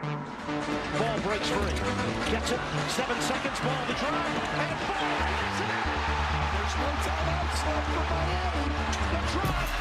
Ball breaks free. Gets it. 7 seconds. Ball the drive. And fires it. There's no timeouts left for Miami. The drive.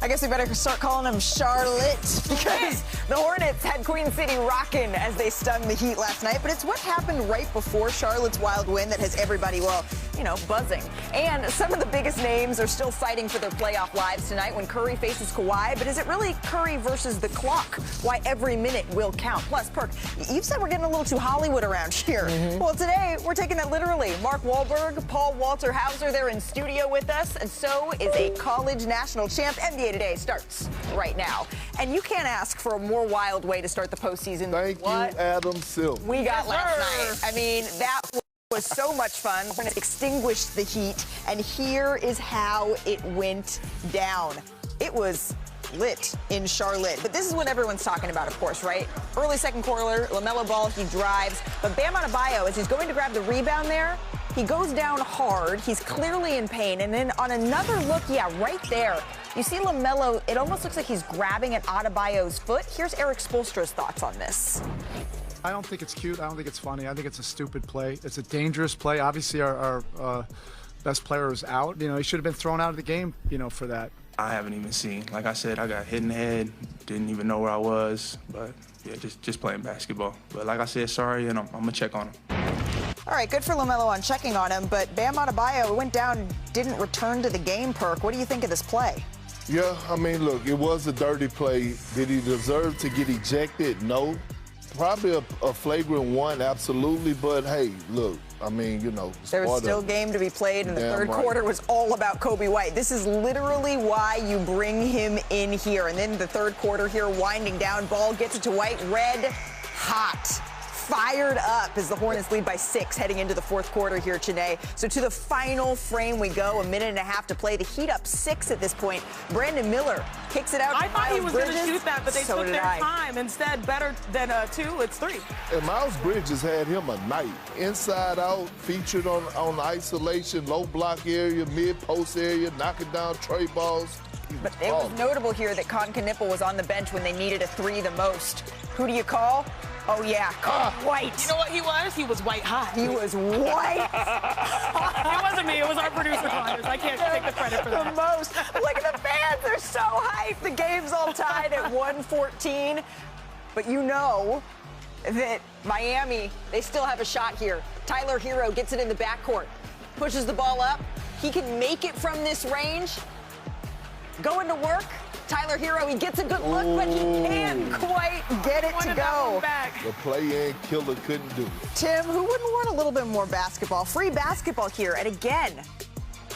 I guess we better start calling them Charlotte because the Hornets had Queen City rocking as they stung the Heat last night. But it's what happened right before Charlotte's wild win that has everybody, well, you know, buzzing. And some of the biggest names are still fighting for their playoff lives tonight when Curry faces Kawhi. But is it really Curry versus the clock? Why every minute will count? Plus, Perk, you've said we're getting a little too Hollywood around here. Well, today we're taking that literally. Mark Wahlberg, Paul Walter Hauser, they're in studio with us. And so is a college national champ. NBA Today starts right now. And you can't ask for a more wild way to start the postseason. Thank you, Adam Silver. We got last night. I mean, that was so much fun. We're going to extinguish the heat, and here is how it went down. It was lit in Charlotte, but this is what everyone's talking about, of course, right? Early second quarter, LaMelo Ball, he drives, but Bam Adebayo, as he's going to grab the rebound there, he goes down hard. He's clearly in pain, and then on another look, yeah, right there, you see LaMelo, it almost looks like he's grabbing at Adebayo's foot. Here's Eric Spoelstra's thoughts on this. I don't think it's cute. I don't think it's funny. I think it's a stupid play. It's a dangerous play. Obviously, our best player is out. You know, he should have been thrown out of the game, you know, for that. I haven't even seen. Like I said, I got hit in the head. Didn't even know where I was. But, yeah, just playing basketball. But like I said, sorry, and I'm going to check on him. All right, good for LaMelo on checking on him, but Bam Adebayo went down, didn't return to the game, Perk. What do you think of this play? Yeah, I mean, look, it was a dirty play. Did he deserve to get ejected? No. Probably a flagrant one, absolutely. But, hey, look, I mean, you know. There was still game to be played, and the third quarter was all about Kobe White. This is literally why you bring him in here. And then the third quarter here, winding down, Ball gets it to White, red hot. Fired up as the Hornets lead by 6 heading into the fourth quarter here today. So to the final frame we go, a minute and a half to play. The Heat up 6 at this point. Brandon Miller kicks it out. I thought he was going to shoot that, but they took their time. Instead, better than 2, it's 3. And Miles Bridges had him a night. Inside out, featured on isolation, low block area, mid-post area, knocking down tray balls. But it was notable here that Con Knipple was on the bench when they needed a 3 the most. Who do you call? Oh, yeah, White. You know what he was? He was white hot. He was white. It wasn't me. It was our producer, Connors. I can't take the credit for that. The most. Look at the fans. They're so hyped. The game's all tied at 114. But you know that Miami, they still have a shot here. Tyler Hero gets it in the backcourt, pushes the ball up. He can make it from this range. Going to work. Tyler Hero, he gets a good look, but he can't quite get it to go. The play-in killer couldn't do it. Tim, who wouldn't want a little bit more basketball? Free basketball here, and again,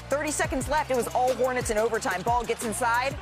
30 seconds left. It was all Hornets in overtime. Ball gets inside,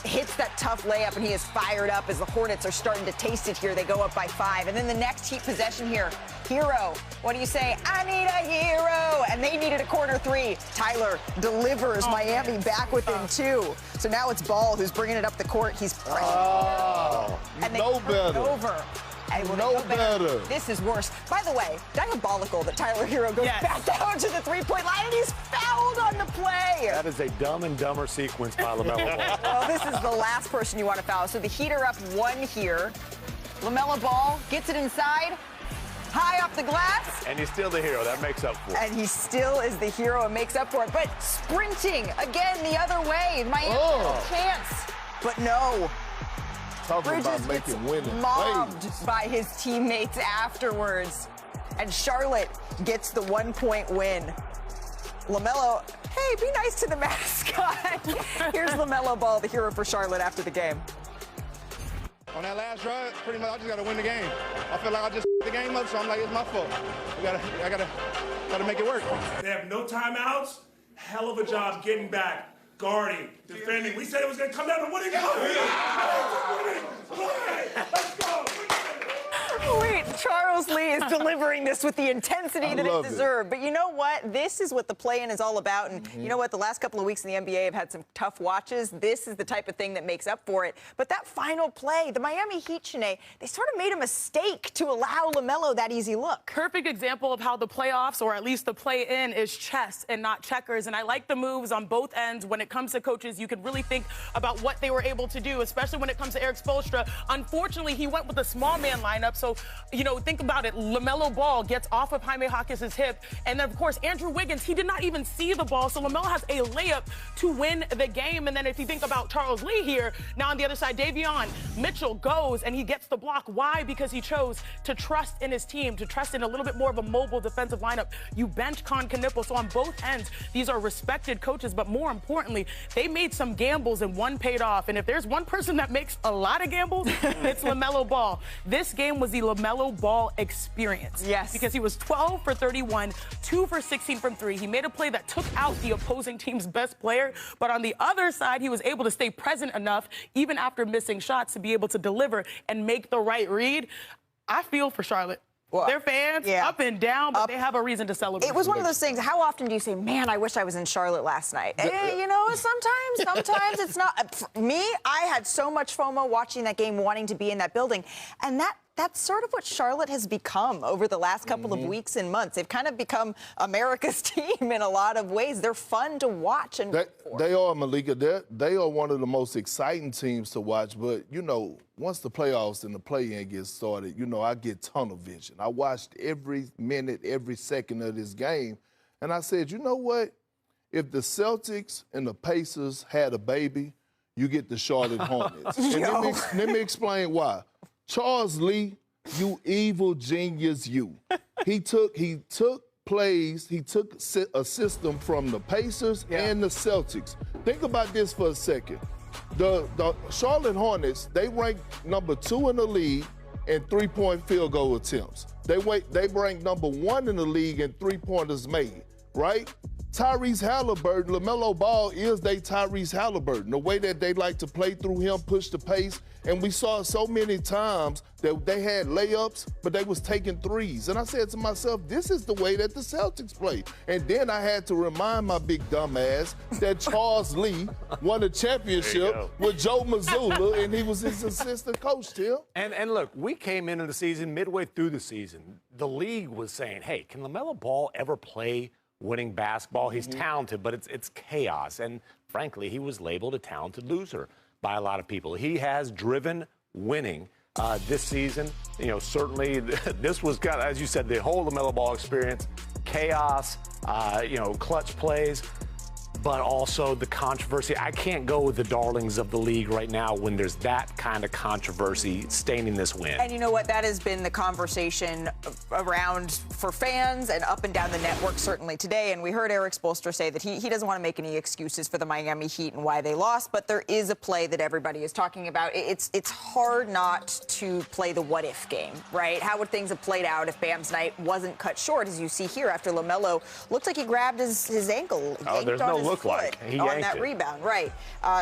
hits that tough layup, and he is fired up as the Hornets are starting to taste it here. They go up by 5. And then the next Heat possession here, Hero, what do you say? I need a hero. And they needed a corner 3. Tyler delivers Miami back within 2. So now it's Ball who's bringing it up the court. He's pressing. And they turn it over. And better. This is worse. By the way, diabolical that Tyler Hero goes back down to the three-point line, and he's fouled on the play. That is a Dumb and Dumber sequence by LaMelo Ball. Well, this is the last person you want to foul. So the Heat are up 1 here. LaMelo Ball gets it inside, high off the glass. And he's still the hero. That makes up for it. And he still is the hero and makes up for it. But sprinting again the other way. Miami has a chance. But no. Bridges gets mobbed by his teammates afterwards. And Charlotte gets the 1-point win. LaMelo, hey, be nice to the mascot. Here's LaMelo Ball, the hero for Charlotte after the game. On that last drive, pretty much I just got to win the game. I feel like I just the game up, so I'm like, it's my fault. I gotta make it work. They have no timeouts. Hell of a job getting back. Guarding, defending. We said it was going to come down to winning. Let's go. Wait, Charles Lee is delivering this with the intensity that it deserved. But you know what? This is what the play-in is all about. And you know what? The last couple of weeks in the NBA have had some tough watches. This is the type of thing that makes up for it. But that final play, the Miami Heat, Shanae, they sort of made a mistake to allow LaMelo that easy look. Perfect example of how the playoffs, or at least the play-in, is chess and not checkers. And I like the moves on both ends. When it comes to coaches, you can really think about what they were able to do, especially when it comes to Eric Spoelstra. Unfortunately, he went with a small man lineup. So, you know, think about it. LaMelo Ball gets off of Jaime Jaquez' hip. And then, of course, Andrew Wiggins, he did not even see the ball. So LaMelo has a layup to win the game. And then if you think about Charles Lee here, now on the other side, Davion Mitchell goes and he gets the block. Why? Because he chose to trust in his team, to trust in a little bit more of a mobile defensive lineup. You bench Con Knipple. So on both ends, these are respected coaches. But more importantly, they made some gambles and one paid off. And if there's one person that makes a lot of gambles, it's LaMelo Ball. This game was the LaMelo Ball experience. Yes. Because he was 12 for 31, 2 for 16 from 3. He made a play that took out the opposing team's best player. But on the other side, he was able to stay present enough, even after missing shots, to be able to deliver and make the right read. I feel for Charlotte. Well, their fans up and down, but they have a reason to celebrate. It was one of those things. How often do you say, man, I wish I was in Charlotte last night? You know, sometimes it's not. For me, I had so much FOMO watching that game, wanting to be in that building. And that's sort of what Charlotte has become over the last couple of weeks and months. They've kind of become America's team in a lot of ways. They're fun to watch. And they are, Malika. They are one of the most exciting teams to watch. But, you know, once the playoffs and the play-in gets started, you know, I get tunnel vision. I watched every minute, every second of this game. And I said, you know what? If the Celtics and the Pacers had a baby, you get the Charlotte Hornets. And let me explain why. Charles Lee, you evil genius, you. He took plays, he took a system from the Pacers and the Celtics. Think about this for a second. The Charlotte Hornets, they rank number 2 in the league in three-point field goal attempts. They rank number 1 in the league in three-pointers made, right? Tyrese Halliburton, LaMelo Ball is Tyrese Halliburton. The way that they like to play through him, push the pace. And we saw so many times that they had layups, but they was taking threes. And I said to myself, this is the way that the Celtics play. And then I had to remind my big dumb ass that Charles Lee won a championship with Joe Mazzulla, and he was his assistant coach, Tim. And look, we came into the season, midway through the season, the league was saying, hey, can LaMelo Ball ever play winning basketball? He's talented, but it's chaos. And frankly, he was labeled a talented loser by a lot of people. He has driven winning this season. You know, certainly this was kind of, as you said, the whole LaMelo Ball experience, chaos, you know, clutch plays, but also the controversy. I can't go with the darlings of the league right now when there's that kind of controversy staining this win. And you know what? That has been the conversation around for fans and up and down the network certainly today. And we heard Eric Spoelstra say that he doesn't want to make any excuses for the Miami Heat and why they lost, but there is a play that everybody is talking about. It's hard not to play the what-if game, right? How would things have played out if Bam's night wasn't cut short, as you see here after LaMelo looked like he grabbed his ankle. Oh, there's no look like he on that it. Rebound, right?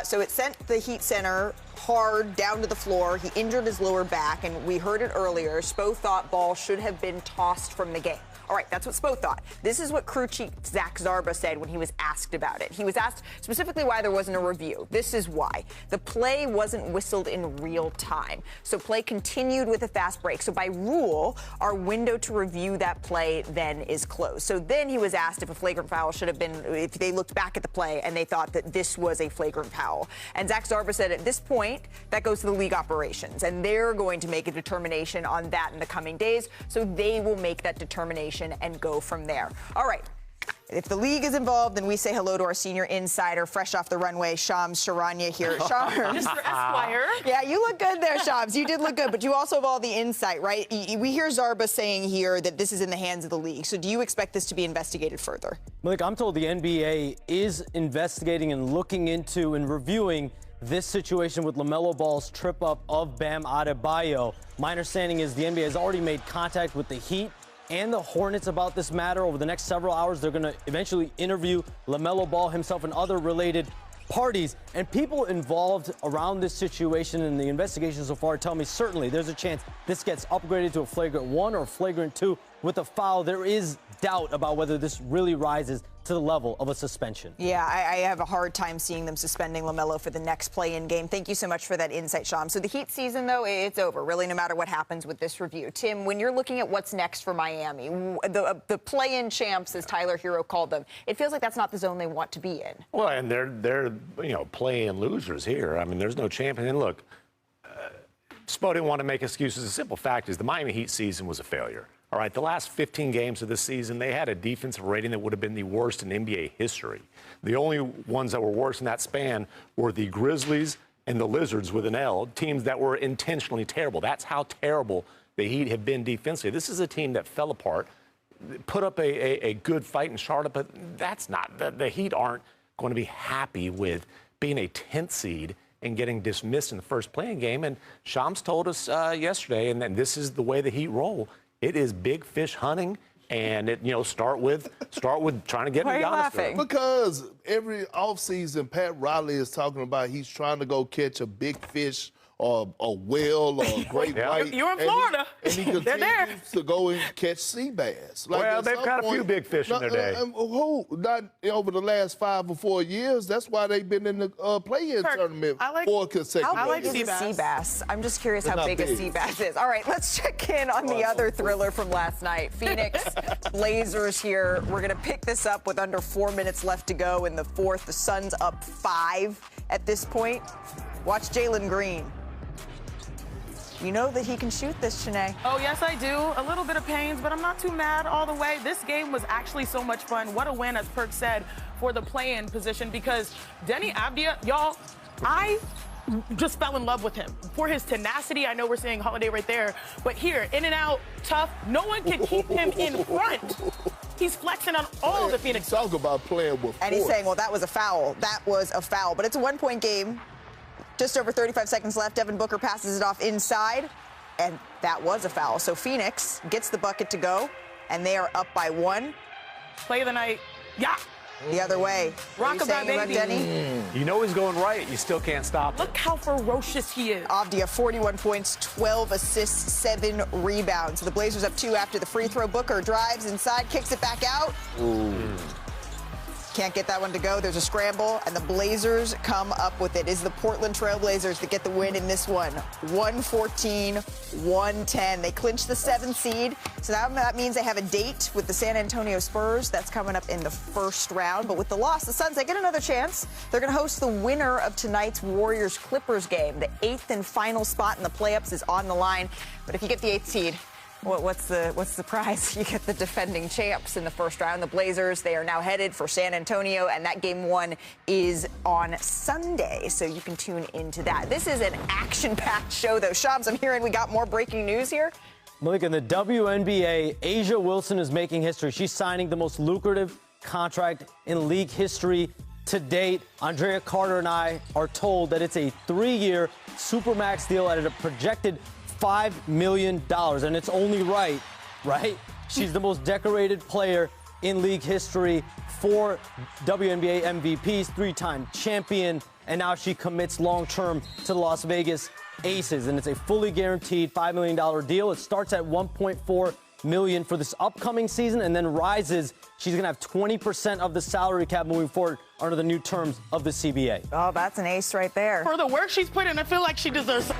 So it sent the Heat center hard down to the floor. He injured his lower back, and we heard it earlier. Spo thought Ball should have been tossed from the game. All right, that's what Spo thought. This is what crew chief Zach Zarba said when he was asked about it. He was asked specifically why there wasn't a review. This is why. The play wasn't whistled in real time. So play continued with a fast break. So by rule, our window to review that play then is closed. So then he was asked if a flagrant foul should have been, if they looked back at the play and they thought that this was a flagrant foul. And Zach Zarba said at this point, that goes to the league operations. And they're going to make a determination on that in the coming days. So they will make that determination and go from there. All right. If the league is involved, then we say hello to our senior insider, fresh off the runway, Shams Charania here. Shams. Mr. Esquire. Yeah, you look good there, Shams. You did look good, but you also have all the insight, right? We hear Zarba saying here that this is in the hands of the league. So do you expect this to be investigated further? Malik, I'm told the NBA is investigating and looking into and reviewing this situation with LaMelo Ball's trip up of Bam Adebayo. My understanding is the NBA has already made contact with the Heat and the Hornets about this matter. Over the next several hours, they're going to eventually interview LaMelo Ball himself and other related parties. And people involved around this situation and the investigation so far tell me certainly there's a chance this gets upgraded to a flagrant 1 or flagrant 2 with a foul. There is doubt about whether this really rises to the level of a suspension. Yeah, I have a hard time seeing them suspending LaMelo for the next play-in game. Thank you so much for that insight, Sham. So the Heat season, though, it's over, really, no matter what happens with this review. Tim, when you're looking at what's next for Miami, the play-in champs, as Tyler Hero called them, it feels like that's not the zone they want to be in. Well, and they're play-in losers here. I mean, there's no champion. And look, Spo didn't want to make excuses. The simple fact is the Miami Heat season was a failure. All right, the last 15 games of this season, they had a defensive rating that would have been the worst in NBA history. The only ones that were worse in that span were the Grizzlies and the Lizards with an L, teams that were intentionally terrible. That's how terrible the Heat have been defensively. This is a team that fell apart, put up a good fight in Charlotte, but that's not, the Heat aren't going to be happy with being a 10th seed and getting dismissed in the first playing game. And Shams told us yesterday, and this is the way the Heat roll. It is big fish hunting, and start with trying to get Why are you laughing? Because every offseason, Pat Riley is talking about he's trying to go catch a big fish or a whale or a great white. You're in Florida. And he continues to go and catch sea bass. Like, well, they've got a few big fish in their day. Who? Not over the last 5 or 4 years. That's why they've been in the play-in tournament for consecutive. How big is a sea bass? I'm just curious how big a sea bass is. All right, let's check in on the other thriller from last night. Phoenix Blazers here. We're going to pick this up with under 4 minutes left to go in the fourth. The Suns up 5 at this point. Watch Jalen Green. You know that he can shoot this, Shanae. Oh, yes, I do. A little bit of pains, but I'm not too mad all the way. This game was actually so much fun. What a win, as Perk said, for the play-in position, because Denny Avdia, y'all, I just fell in love with him for his tenacity. I know we're seeing Holiday right there, but here, in and out, tough. No one can keep him in front. He's flexing on all of the Phoenix. Talk about playing with And he's saying, well, that was a foul. That was a foul. But it's a 1-point game. Just over 35 seconds left. Devin Booker passes it off inside, and that was a foul. So Phoenix gets the bucket to go, and they are up by 1. Play of the night. Yeah. The other way. Rockabye, baby. Denny? You know he's going right. You still can't stop him. Look how ferocious he is. Avdia, 41 points, 12 assists, 7 rebounds. The Blazers up 2 after the free throw. Booker drives inside, kicks it back out. Ooh. Can't get that one to go. There's a scramble, and the Blazers come up with it. It's the Portland Trail Blazers that get the win in this one. 114-110. They clinch the 7th seed, so that means they have a date with the San Antonio Spurs. That's coming up in the first round. But with the loss, the Suns, they get another chance. They're going to host the winner of tonight's Warriors-Clippers game. The 8th and final spot in the playoffs is on the line. But if you get the 8th seed, what's the prize? You get the defending champs in the first round. The Blazers, they are now headed for San Antonio, and that game 1 is on Sunday, so you can tune into that. This is an action-packed show, though. Shams, I'm hearing we got more breaking news here. Malik, in the WNBA, Asia Wilson is making history. She's signing the most lucrative contract in league history to date. Andrea Carter and I are told that it's a 3-year Supermax deal at a projected $5 million, and it's only right? She's the most decorated player in league history, 4 WNBA MVPs, 3-time champion, and now she commits long-term to the Las Vegas Aces, and it's a fully guaranteed $5 million deal. It starts at $1.4 million for this upcoming season and then rises. She's going to have 20% of the salary cap moving forward under the new terms of the CBA. Oh, that's an ace right there. For the work she's put in, I feel like she deserves.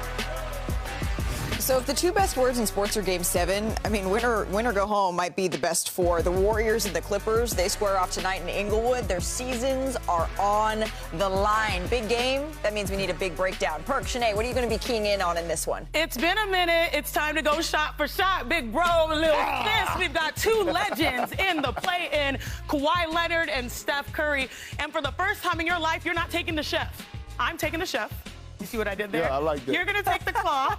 So if the 2 best words in sports are Game 7, I mean, win or go home might be the best 4. The Warriors and the Clippers, they square off tonight in Inglewood. Their seasons are on the line. Big game. That means we need a big breakdown. Perk, Shanae, what are you going to be keying in on in this one? It's been a minute. It's time to go shot for shot. Big bro, little fist. We've got 2 legends in the play-in, Kawhi Leonard and Steph Curry. And for the first time in your life, you're not taking the chef. I'm taking the chef. You see what I did there? Yeah, I like that. You're going to take the claw.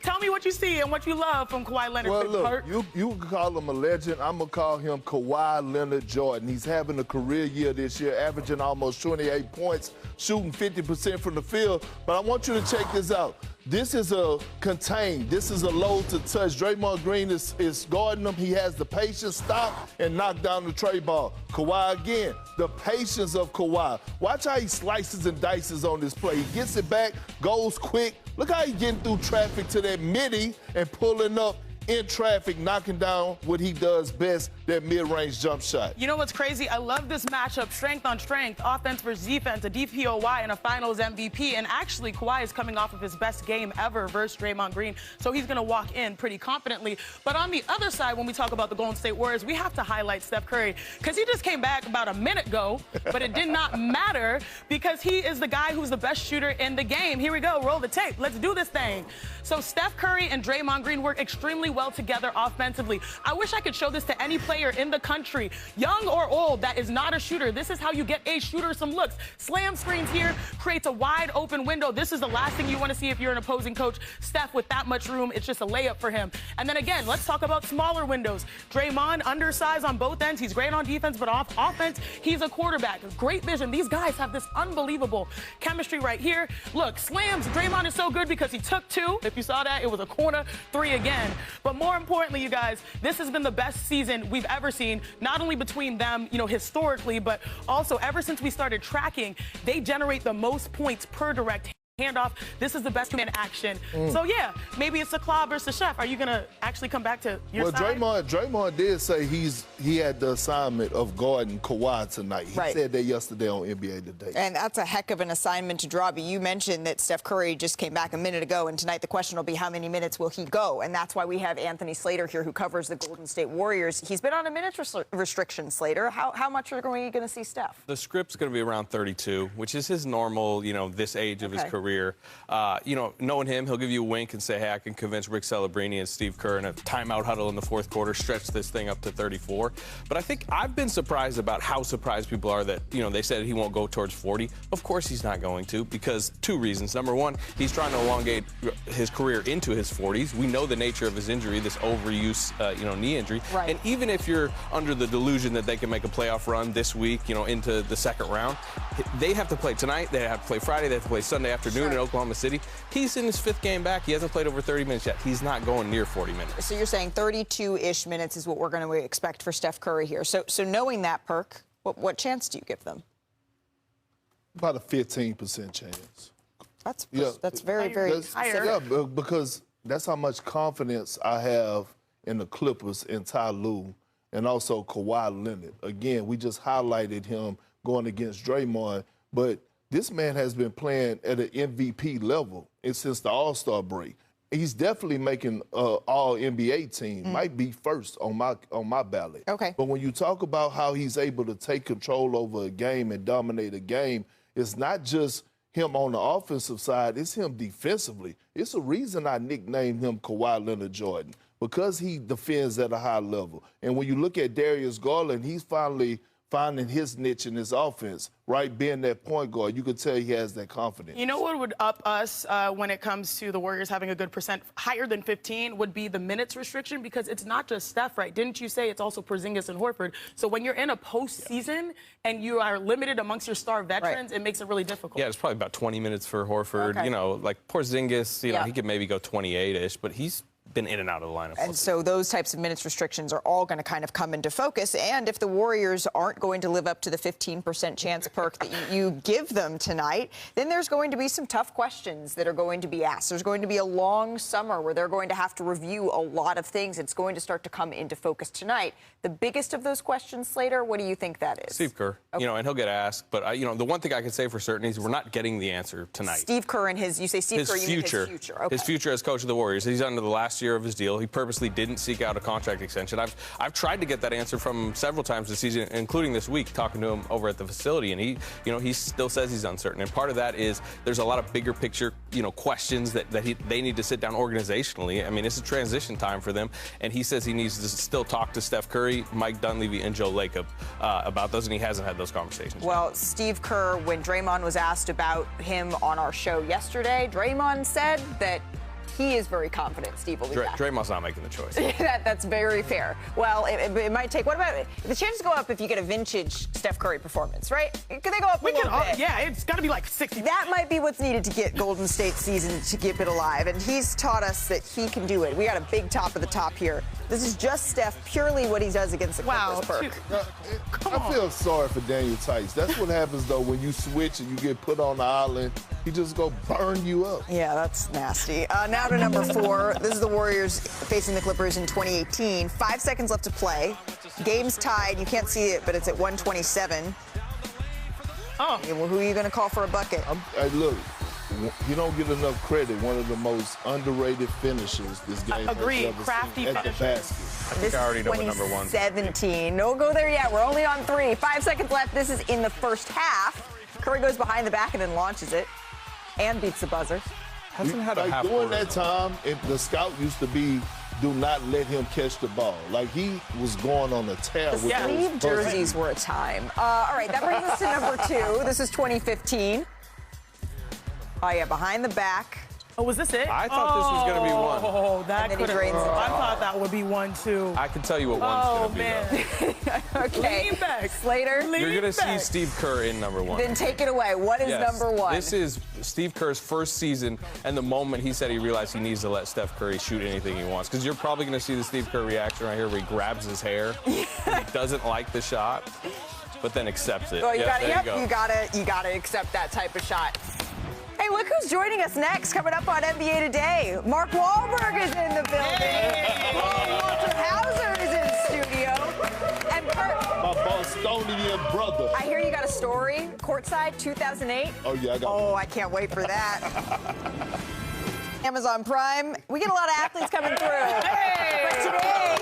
Tell me what you see and what you love from Kawhi Leonard. Well, look, you can call him a legend. I'm going to call him Kawhi Leonard Jordan. He's having a career year this year, averaging almost 28 points, shooting 50% from the field. But I want you to check this out. this is a contained. This is a low to touch. Draymond Green is guarding him. He has the patience, stop, and knock down the tray ball. Kawhi again, the patience of Kawhi. Watch how he slices and dices on this play. He gets it back, goes quick. Look how he's getting through traffic to that midi and pulling up in traffic, knocking down what he does best, that mid-range jump shot. You know what's crazy? I love this matchup, strength on strength, offense versus defense, a DPOY and a finals MVP. And actually, Kawhi is coming off of his best game ever versus Draymond Green, so he's going to walk in pretty confidently. But on the other side, when we talk about the Golden State Warriors, we have to highlight Steph Curry, because he just came back about a minute ago, but it did not matter because he is the guy who's the best shooter in the game. Here we go. Roll the tape. Let's do this thing. So Steph Curry and Draymond Green work extremely well together offensively. I wish I could show this to any player in the country, young or old, that is not a shooter. This is how you get a shooter some looks. Slam screens here, creates a wide open window. This is the last thing you want to see if you're an opposing coach. Steph with that much room, it's just a layup for him. And then again, let's talk about smaller windows. Draymond, undersized on both ends. He's great on defense, but off offense, he's a quarterback. Great vision. These guys have this unbelievable chemistry right here. Look, slams. Draymond is so good because he took two. If you saw that, it was a corner three again. But more importantly, you guys, this has been the best season we've ever seen, not only between them, you know, historically, but also ever since we started tracking, they generate the most points per direct handoff. This is the best man action. So yeah, maybe it's a Claw versus Chef. Are you gonna actually come back to your side? Draymond did say he had the assignment of guarding Kawhi tonight. He said that yesterday on NBA Today. And that's a heck of an assignment to draw. But you mentioned that Steph Curry just came back a minute ago, and tonight the question will be how many minutes will he go? And that's why we have Anthony Slater here, who covers the Golden State Warriors. He's been on a minutes restriction, Slater. How much are we going to see Steph? The script's going to be around 32, which is his normal, you know, this age of his career. You know, knowing him, he'll give you a wink and say, hey, I can convince Rick Celebrini and Steve Kerr in a timeout huddle in the fourth quarter, stretch this thing up to 34. But I think I've been surprised about how surprised people are that, you know, they said he won't go towards 40. Of course he's not going to, because two reasons. Number one, he's trying to elongate his career into his 40s. We know the nature of his injury, this overuse, you know, knee injury. And even if you're under the delusion that they can make a playoff run this week, you know, into the second round, they have to play tonight, they have to play Friday, they have to play Sunday afternoon in Oklahoma City. He's in his fifth game back. He hasn't played over 30 minutes yet. He's not going near 40 minutes. So you're saying 32-ish minutes is what we're going to expect for Steph Curry here. So knowing that, Perk, what chance do you give them? About a 15% chance. That's very, very higher. Yeah, because that's how much confidence I have in the Clippers and Ty Lue and also Kawhi Leonard. Again, we just highlighted him going against Draymond, but this man has been playing at an MVP level since the All-Star break. He's definitely making All-NBA team. Might be first on my ballot. But when you talk about how he's able to take control over a game and dominate a game, it's not just him on the offensive side, it's him defensively. It's a reason I nicknamed him Kawhi Leonard Jordan, because he defends at a high level. And when you look at Darius Garland, he's finally finding his niche in his offense, right? Being that point guard, you could tell he has that confidence. You know what would up us when it comes to the Warriors having a good percent higher than 15 would be the minutes restriction, because it's not just Steph, right? Didn't you say it's also Porzingis and Horford? So when you're in a postseason and you are limited amongst your star veterans, it makes it really difficult. Yeah, it's probably about 20 minutes for Horford. You know, like Porzingis, you know, he could maybe go 28-ish, but he's been in and out of the lineup. And so those types of minutes restrictions are all going to kind of come into focus. And if the Warriors aren't going to live up to the 15% chance, Perk, that you give them tonight, then there's going to be some tough questions that are going to be asked. There's going to be a long summer where they're going to have to review a lot of things. It's going to start to come into focus tonight. The biggest of those questions, Slater, what do you think that is? Steve Kerr. You know, and he'll get asked. But, you know, the one thing I can say for certain is we're not getting the answer tonight. Steve Kerr and his, you say Steve Kerr, you mean his future. His future as coach of the Warriors. He's under the last year of his deal. He purposely didn't seek out a contract extension. I've tried to get that answer from him several times this season, including this week, talking to him over at the facility, and he, you know, he still says he's uncertain. And part of that is there's a lot of bigger picture, you know, questions that they need to sit down organizationally. I mean, it's a transition time for them, and he says he needs to still talk to Steph Curry, Mike Dunleavy, and Joe Lacob about those, and he hasn't had those conversations. Well, Steve Kerr, when Draymond was asked about him on our show yesterday, Draymond said that he is very confident Steve will be back. Draymond's not making the choice. That's very fair. Well, it might take. What about the chances go up if you get a vintage Steph Curry performance, right? Could they go up a little bit? Yeah, it's got to be like 60. That might be what's needed to get Golden State's season to keep it alive, and he's taught us that he can do it. We got a big top of the top here. This is just Steph, purely what he does against the Clippers. Perk. I feel sorry for Daniel Tice. That's what happens, though, when you switch and you get put on the island. He just go burn you up. Yeah, that's nasty. Now to number 4. This is the Warriors facing the Clippers in 2018. 5 seconds left to play. Game's tied. You can't see it, but it's at 127. Oh. Yeah, well, who are you going to call for a bucket? Look, you don't get enough credit. One of the most underrated finishers this game Agreed. has ever Crafty seen at the finisher. basket. I think I already know what number 1. 17. Don't go there yet. We're only on 3. 5 seconds left. This is in the first half. Curry goes behind the back and then launches it and beats the buzzer. Hasn't had a half during that time, the scout used to be, do not let him catch the ball. Like, he was going on a tear. The sleeve jerseys were a time. All right, that brings us to number 2. This is 2015. Oh, yeah, behind the back. Oh, was this it? I thought this was going to be 1. Oh, that And then he could have. drains it. I thought that would be 1 too. I can tell you what 1's going to be, man. Okay. Lean back. Slater. You're going to see Steve Kerr in number 1. Then take it away. What is number 1? This is Steve Kerr's first season, and the moment he said he realized he needs to let Steph Curry shoot anything he wants. Because you're probably going to see the Steve Kerr reaction right here where he grabs his hair. He doesn't like the shot, but then accepts it. Well, you you gotta accept that type of shot. Hey, look who's joining us next. Coming up on NBA Today, Mark Wahlberg is in the building. Paul Walter Hauser is in studio, and Perk. My Bostonian brother. I hear you got a story. Courtside 2008. Oh yeah, I got. Oh, I can't wait for that. Amazon Prime. We get a lot of athletes coming through. But today,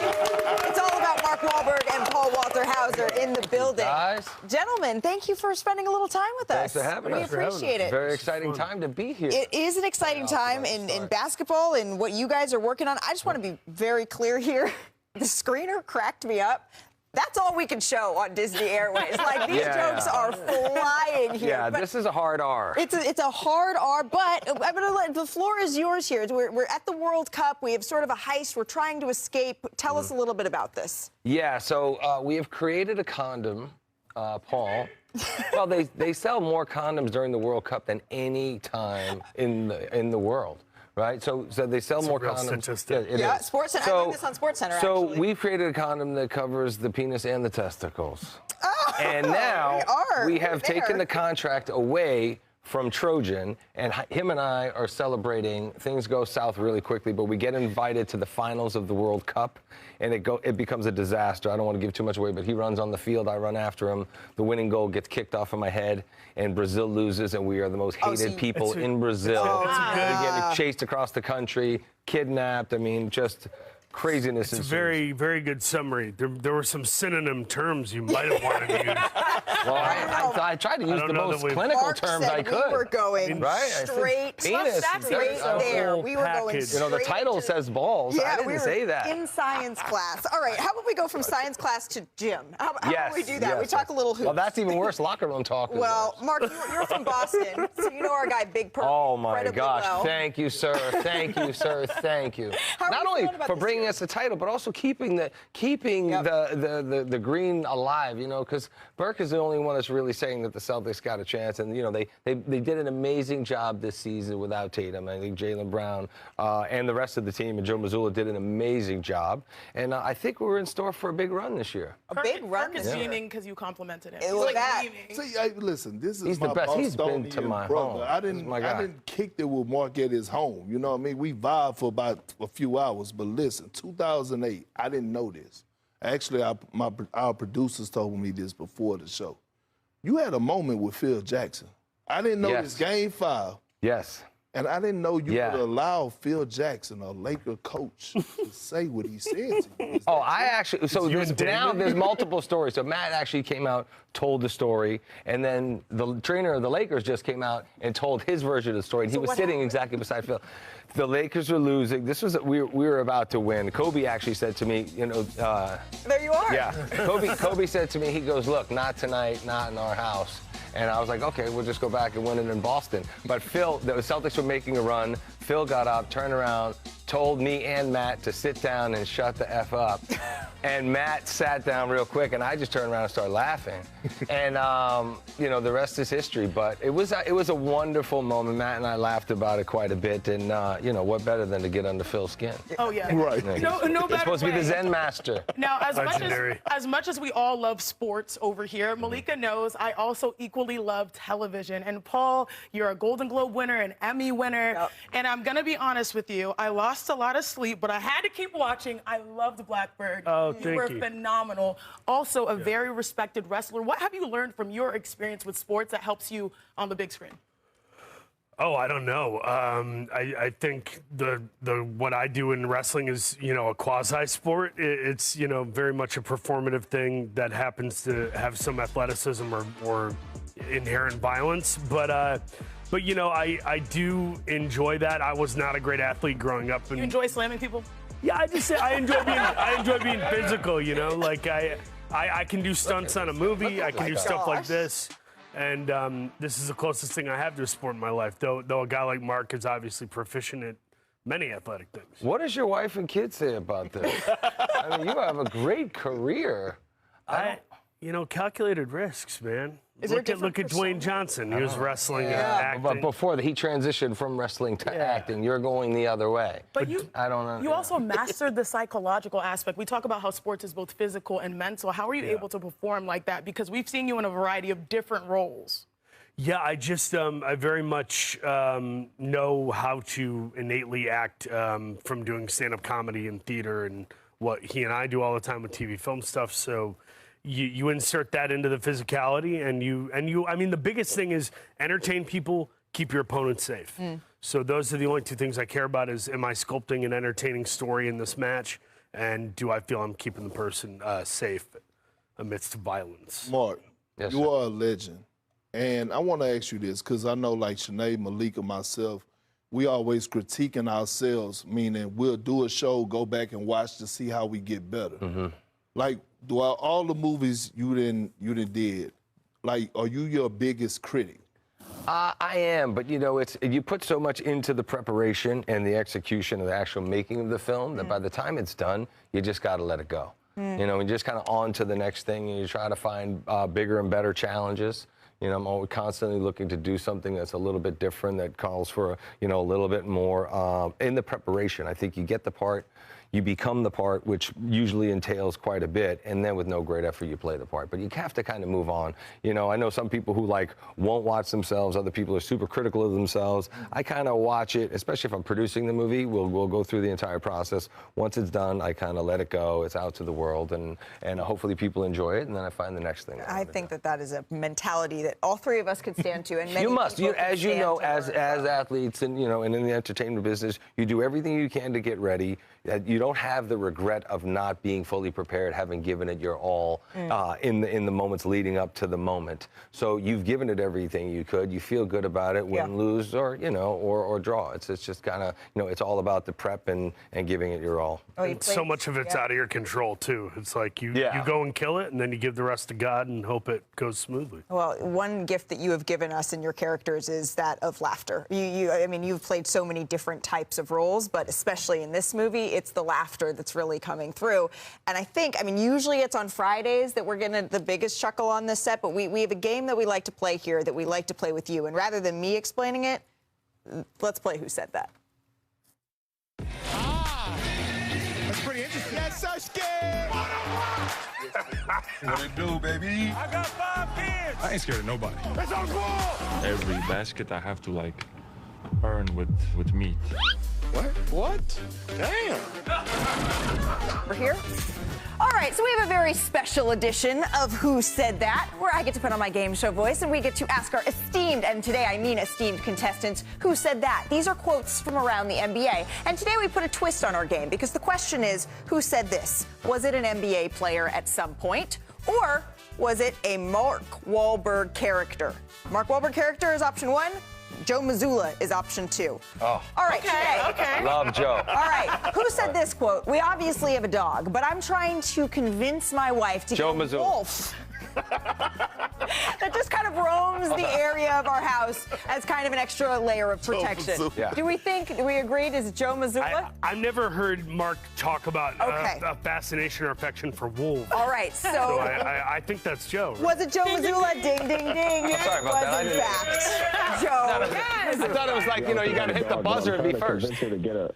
it's all about Mark Wahlberg and Paul Walter Hauser in the building. Guys. Gentlemen, thank you for spending a little time with us. Thanks for having us. We appreciate it. Very exciting time to be here. It is an exciting time in basketball and what you guys are working on. I just want to be very clear here. The screener cracked me up. That's all we can show on Disney Airways. Like, these jokes are flying here. Yeah, this is a hard R. It's a hard R, but I'm gonna the floor is yours here. We're at the World Cup. We have sort of a heist. We're trying to escape. Tell us a little bit about this. Yeah, so we have created a condom, Paul. Well, they sell more condoms during the World Cup than any time in the world. Right, so they sell more condoms. Yeah, SportsCenter. I learned this on SportsCenter. So actually. we've created a condom that covers the penis and the testicles. Oh, and now we have taken the contract away from Trojan, and him and I are celebrating. Things go south really quickly, but we get invited to the finals of the World Cup, and it becomes a disaster. I don't want to give too much away, but he runs on the field. I run after him. The winning goal gets kicked off of my head, and Brazil loses, and we are the most hated people in Brazil. We get chased across the country, kidnapped. I mean, just craziness. It's a very, very good summary. There were some synonym terms you might have wanted to use. Well, I tried to use the most clinical terms I could. We were going straight, penis, straight there. We were going straight. You know, the title says balls. Yeah, I didn't say that. In science class. All right, how about we go from science class to gym? How about we do that? We talk a little hoops. Well, that's even worse. Locker room talk. Well, Mark, you're from Boston, so you know our guy Big Perk. Oh my gosh! Well. Thank you, sir. Thank you, sir. Thank you. Not only for bringing us the title, but also keeping the green alive. You know, because Perk is the only one that's really saying that the Celtics got a chance, and you know they did an amazing job this season without Tatum. I think Jaylen Brown and the rest of the team and Joe Mazzulla did an amazing job, and I think we're in store for a big run this year. A big run. Perk is beaming because you complimented him. It was that. See, listen, this is He's my the best. He's been to my brother. home. I didn't kick it with Mark at his home. You know what I mean? We vibed for about a few hours, but listen, 2008, I didn't know this. Actually, our producers told me this before the show. You had a moment with Phil Jackson. I didn't know this Game 5. Yes. And I didn't know you would allow Phil Jackson, a Laker coach, to say what he said to you. Now there's multiple stories. So Matt actually came out, told the story, and then the trainer of the Lakers just came out and told his version of the story. And he was sitting exactly beside Phil. The Lakers were losing. We were about to win. Kobe actually said to me, you know. There you are. Yeah. Kobe said to me, he goes, look, not tonight, not in our house. And I was like, okay, we'll just go back and win it in Boston. But Phil, the Celtics were making a run. Phil got up, turned around, told me and Matt to sit down and shut the F up. And Matt sat down real quick, and I just turned around and started laughing. And, you know, the rest is history. But it was a wonderful moment. Matt and I laughed about it quite a bit. And, you know, what better than to get under Phil's skin? Oh, yeah. Right. No better It's supposed to be the way. Zen master. Now, as much as we all love sports over here, Malika knows I also equally love television. And Paul, you're a Golden Globe winner, an Emmy winner. And I'm going to be honest with you. I lost a lot of sleep, but I had to keep watching. I loved Blackbird. Oh, you were phenomenal. Also, a very respected wrestler. What have you learned from your experience with sports that helps you on the big screen? Oh, I don't know. I think the what I do in wrestling is, you know, a quasi sport. It's, you know, very much a performative thing that happens to have some athleticism or inherent violence. But you know, I do enjoy that. I was not a great athlete growing up. You enjoy slamming people? Yeah, I enjoy being physical. You know, like I can do stunts on a movie. I can do stuff like this. And this is the closest thing I have to a sport in my life, though a guy like Mark is obviously proficient at many athletic things. What does your wife and kids say about this? I mean, you have a great career. You know, calculated risks, man. Look at Dwayne Johnson. He was wrestling and acting. But before that, he transitioned from wrestling to acting. You're going the other way. But you, I don't know. You also mastered the psychological aspect. We talk about how sports is both physical and mental. How are you able to perform like that? Because we've seen you in a variety of different roles. Yeah, I just, I very much know how to innately act from doing stand-up comedy and theater and what he and I do all the time with TV film stuff. So you insert that into the physicality and you, I mean, the biggest thing is entertain people, keep your opponent safe. So those are the only two things I care about is, am I sculpting an entertaining story in this match? And do I feel I'm keeping the person safe amidst violence? Mark, Yes, you sir. are a legend. And I want to ask you this, because I know like Sinead, Malika, myself, we always critiquing ourselves, meaning we'll do a show, go back and watch to see how we get better. Like, throughout all the movies you didn't did, like, are you your biggest critic? I am, but you know, you put so much into the preparation and the execution of the actual making of the film that by the time it's done, you just got to let it go. You know, and just kind of on to the next thing, and you try to find bigger and better challenges. You know, I'm always constantly looking to do something that's a little bit different, that calls for, you know, a little bit more in the preparation. I think you get the part, you become the part, which usually entails quite a bit, and then with no great effort, you play the part. But you have to kind of move on. You know, I know some people who, like, won't watch themselves. Other people are super critical of themselves. I kind of watch it, especially if I'm producing the movie. We'll go through the entire process. Once it's done, I kind of let it go. It's out to the world, and hopefully people enjoy it, and then I find the next thing. I think that is a mentality that all three of us could stand to, and many you must. people As you know, as well. athletes, and you know, and in the entertainment business, you do everything you can to get ready. You don't have the regret of not being fully prepared, having given it your all in the moments leading up to the moment. So you've given it everything you could. You feel good about it, win, lose, or you know, or draw. It's just kind of, you know, it's all about the prep and giving it your all. And so much of it's out of your control too. It's like you go and kill it, and then you give the rest to God and hope it goes smoothly. Well, one gift that you have given us in your characters is that of laughter. I mean, you've played so many different types of roles, but especially in this movie, it's the laughter that's really coming through. And I mean, usually it's on Fridays that we're getting the biggest chuckle on this set, but we have a game that we like to play here that we like to play with you. And rather than me explaining it, let's play Who Said That. That's pretty interesting. Yes, Sasuke! What it do, baby? I got 5 kids! I ain't scared of nobody. It's on cool! Every basket I have to, like, earn with meat. What? Damn! We're here. All right, so we have a very special edition of Who Said That, where I get to put on my game show voice and we get to ask our esteemed, and today I mean esteemed contestants, who said that. These are quotes from around the NBA. And today we put a twist on our game because the question is, who said this? Was it an NBA player at some point? Or was it a Mark Wahlberg character? Mark Wahlberg character is option 1. Joe Mazzulla is option 2. Oh. All right, Okay. Love Joe. All right, who said this quote? We obviously have a dog, but I'm trying to convince my wife to Joe get a Mazzulla. wolf. that just kind of roams the area of our house as kind of an extra layer of protection. Yeah. Do we agree? Is it Joe Mazzulla? I've never heard Mark talk about Okay. a fascination or affection for wolves. All right, So I think that's Joe. Right? was it Joe Mazzulla? Ding, ding, ding. I'm sorry about that. I Was in didn't- fact Joe. I thought it was like, you know, you got to hit the buzzer and be first.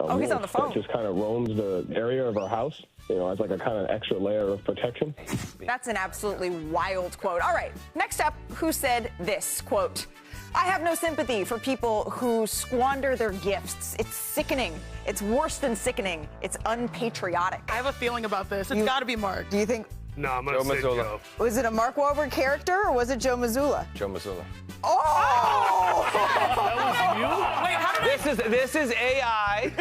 Oh, he's on the phone. That just kind of roams the area of our house, you know, as like a kind of extra layer of protection. That's an absolutely wild quote. All right, next up, who said this quote? I have no sympathy for people who squander their gifts. It's sickening. It's worse than sickening. It's unpatriotic. I have a feeling about this. It's got to be Mark. Do you think? No, I'm going to Joe say Mazzulla. Joe. Was it a Mark Wahlberg character or was it Joe Mazzulla? Joe Mazzulla. Oh! That was you? Wait, how did This is AI.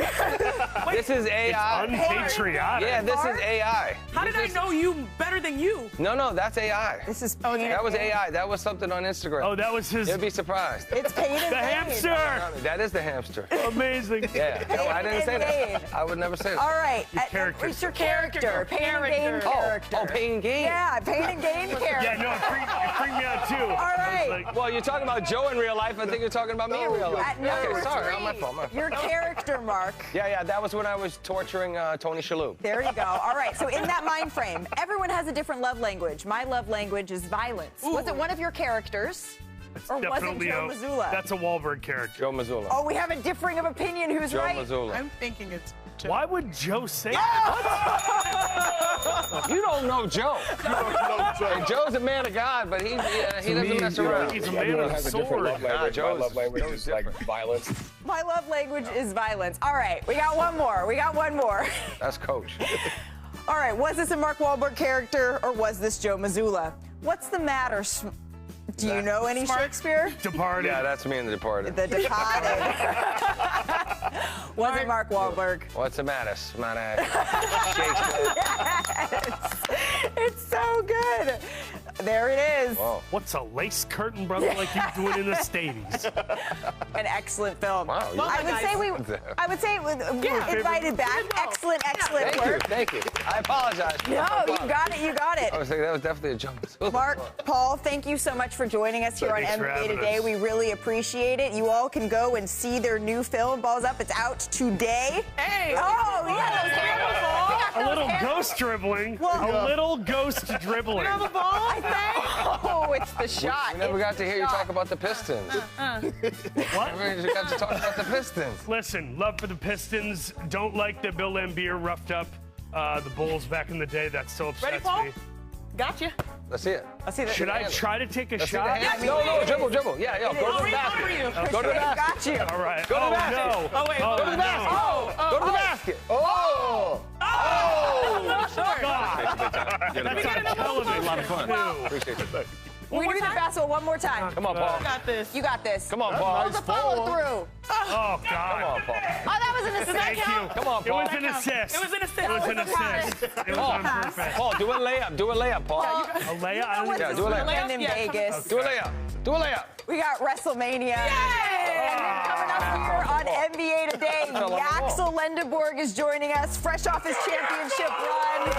This is AI. It's unpatriotic. Yeah, this is AI. How did I know you better than you? No, that's AI. This is That was AI. That was something on Instagram. Oh, that was his. You'd be surprised. It's paid in The vain. hamster. That is the hamster. Amazing. Yeah. No, I didn't say in that. vain. I would never say that. All right. character. It's your character. Pain and gain character. Oh, pain and gain. Yeah, pain and gain character. Yeah, no, it freaked me out too. All right. Well, you're talking about Joe in real life. I think you're talking about me in real life. At number Okay, sorry. three, My fault. your character, Mark. Yeah, that was when I was torturing Tony Shalhoub. There you go. All right, so in that mind frame, everyone has a different love language. My love language is violence. Ooh. Was it one of your characters? Or was it Definitely Joe Mazzulla? That's a Wahlberg character. Joe Mazzulla. Oh, we have a differing of opinion. Who's Joe right? Mazzulla. I'm thinking it's Joe. Why would Joe say You don't know Joe. And Joe's a man of God, but he doesn't mess around. He's a man Everyone of has a different sword. love language. My Joe's- love language Joe's is like violence. My love language is violence. All right, we got one more. That's Coach. All right, was this a Mark Wahlberg character or was this Joe Mazzulla? What's the matter? Do you know any Shakespeare? Departed. Yeah, that's me in The Departed. The Departed. Was it Mark Wahlberg? What's the matter? Smart ass. Shakespeare. Yes. It's so good. There it is. Whoa. What's a lace curtain, brother, like you doing in the Stadies? An excellent film. Wow, you- I would say it was invited back. Excellent work. Thank you. I apologize. No, you got it. I was thinking that was definitely a jump. Mark, Paul, thank you so much for joining us here on Thanks for NBA having Today. us. We really appreciate it. You all can go and see their new film, Balls Up. It's out today. Hey. Oh, yeah, those handballs. A little ghost dribbling. A little ghost dribbling. You have a ball, I think? Oh, it's the shot. We never It's got to the hear you shot. talk about the Pistons. What? Never got to talk about the Pistons. Listen, love for the Pistons. Don't like that Bill Laimbeer roughed up the Bulls back in the day. That still upsets Ready, Paul? me. Gotcha. Let's see it. Let's see that. Should I try to take a Let's see the shot? hand. No, dribble. Yeah, go to the Over basket. you. Go to the basket. Got you. All right. Go to the Oh, basket. no. Oh, wait. Go to the basket. Go to the basket. Oh! God. That's on television. A lot of fun. Ew. Appreciate it. We do the basketball one more time. Come on, Paul. You got this. You got this. Come on, Paul. That was a follow through. Oh, Come God. on, Paul. Oh, that was an assist. Thank you. Come on, It Paul. was an assist. It was an assist. It was an That was a assist. It was Paul. on purpose. Paul, do a layup, Paul. A layup? I don't Yeah, even- do a layup. Weekend in Yeah, Vegas. Do a layup. Do a layup. We got WrestleMania. And then coming up here on NBA Today, Fell on the wall. Axel Lendeborg is joining us, fresh off his championship run.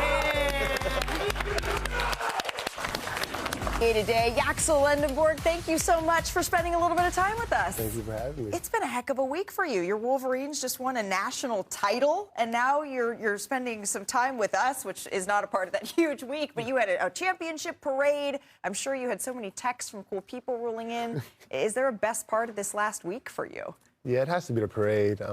Today, Axel Lendeborg, thank you so much for spending a little bit of time with us. Thank you for having me. It's been a heck of a week for you. Your Wolverines just won a national title, and now you're spending some time with us, which is not a part of that huge week, but you had a championship parade. I'm sure you had so many texts from cool people rolling in. Is there a best part of this last week for you? Yeah, it has to be the parade. You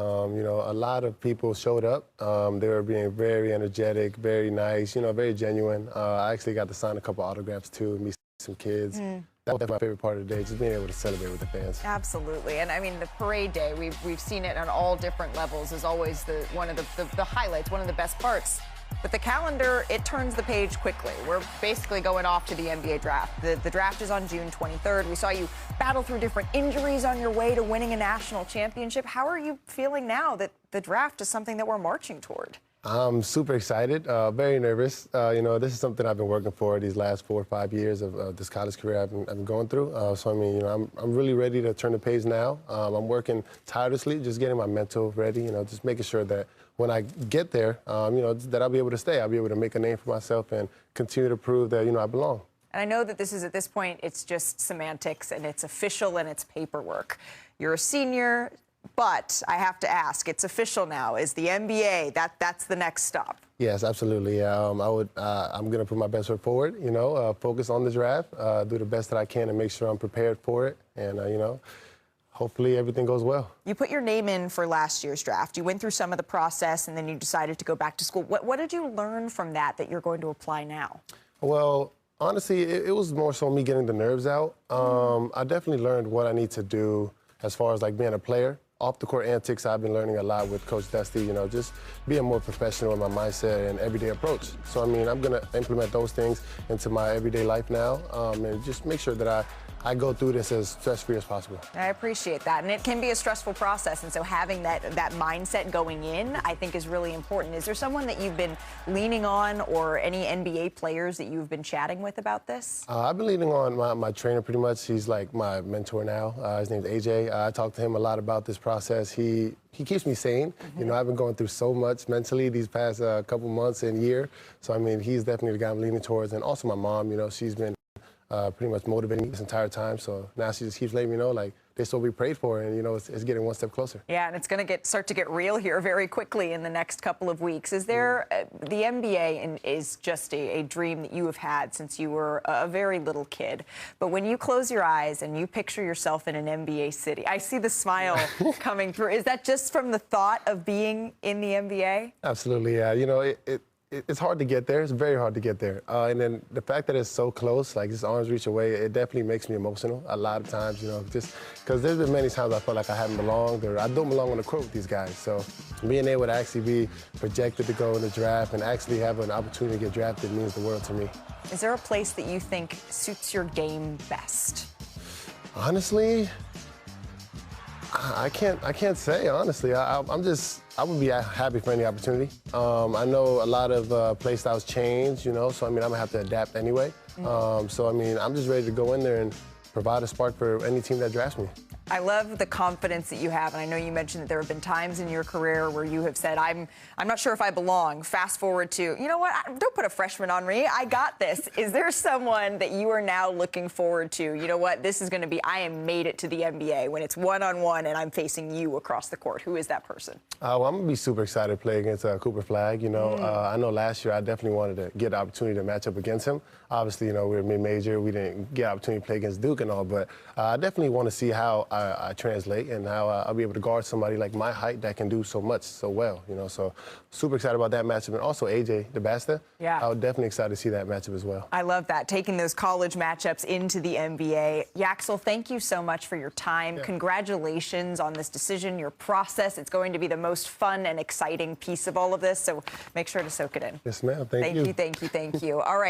know, a lot of people showed up. They were being very energetic, very nice, you know, very genuine. I actually got to sign a couple autographs too, meet some kids. That was my favorite part of the day, just being able to celebrate with the fans. Absolutely, and I mean the parade day. We've seen it on all different levels. Is always one of the highlights, one of the best parts. But the calendar, it turns the page quickly. We're basically going off to the NBA draft. The draft is on June 23rd. We saw you battle through different injuries on your way to winning a national championship. How are you feeling now that the draft is something that we're marching toward? I'm super excited, very nervous. You know, this is something I've been working for these last 4 or 5 years of this college career I've been going through. So, I mean, you know, I'm really ready to turn the page now. I'm working tirelessly, just getting my mental ready, you know, just making sure that when I get there, you know, that I'll be able to stay. I'll be able to make a name for myself and continue to prove that, you know, I belong. And I know that this is, at this point, it's just semantics and it's official and it's paperwork. You're a senior, but I have to ask, it's official now. Is the NBA, that's the next stop? Yes, absolutely. I'm going to put my best foot forward, focus on the draft, do the best that I can and make sure I'm prepared for it. And, hopefully everything goes well. You put your name in for last year's draft. You went through some of the process and then you decided to go back to school. What did you learn from that you're going to apply now? Well, honestly, it was more so me getting the nerves out. I definitely learned what I need to do as far as like being a player. Off the court antics, I've been learning a lot with Coach Dusty, just being more professional in my mindset and everyday approach. So, I'm going to implement those things into my everyday life now and just make sure that I go through this as stress-free as possible. I appreciate that. And it can be a stressful process. And so having that mindset going in, I think, is really important. Is there someone that you've been leaning on or any NBA players that you've been chatting with about this? I've been leaning on my trainer pretty much. He's like my mentor now. His name's AJ. I talked to him a lot about this process. He keeps me sane. I've been going through so much mentally these past couple months and year. So, he's definitely the guy I'm leaning towards. And also my mom, she's been pretty much motivating me this entire time. So now she just keeps letting me know, like, this is what we prayed for, and, it's getting one step closer. Yeah, and it's going to start to get real here very quickly in the next couple of weeks. Is there, the NBA is just a dream that you have had since you were a very little kid. But when you close your eyes and you picture yourself in an NBA city, I see the smile coming through. Is that just from the thought of being in the NBA? Absolutely, yeah. It's hard to get there. It's very hard to get there. And then the fact that it's so close, like just arm's reach away, it definitely makes me emotional a lot of times, just because there's been many times I felt like I haven't belonged or I don't belong on the court with these guys. So being able to actually be projected to go in the draft and actually have an opportunity to get drafted means the world to me. Is there a place that you think suits your game best? Honestly, I can't say, honestly. I would be happy for any opportunity. I know a lot of play styles change, so I'm going to have to adapt anyway. So I'm just ready to go in there and provide a spark for any team that drafts me. I love the confidence that you have, and I know you mentioned that there have been times in your career where you have said, I'm not sure if I belong. Fast forward to, you know what, don't put a freshman on me. I got this. Is there someone that you are now looking forward to? You know what, this is going to be, I am made it to the NBA when it's one-on-one and I'm facing you across the court. Who is that person? Well, I'm going to be super excited to play against Cooper Flagg. I know last year I definitely wanted to get the opportunity to match up against him. Obviously, we were mid-major. We didn't get the opportunity to play against Duke and all, but I definitely want to see how I translate and how I'll be able to guard somebody like my height that can do so much so well. So super excited about that matchup. And also AJ DeBasta. Yeah. I was definitely excited to see that matchup as well. I love that, taking those college matchups into the NBA. Yaxel, thank you so much for your time. Yeah. Congratulations on this decision, your process. It's going to be the most fun and exciting piece of all of this, so make sure to soak it in. Yes, ma'am. Thank you. Thank you. All right.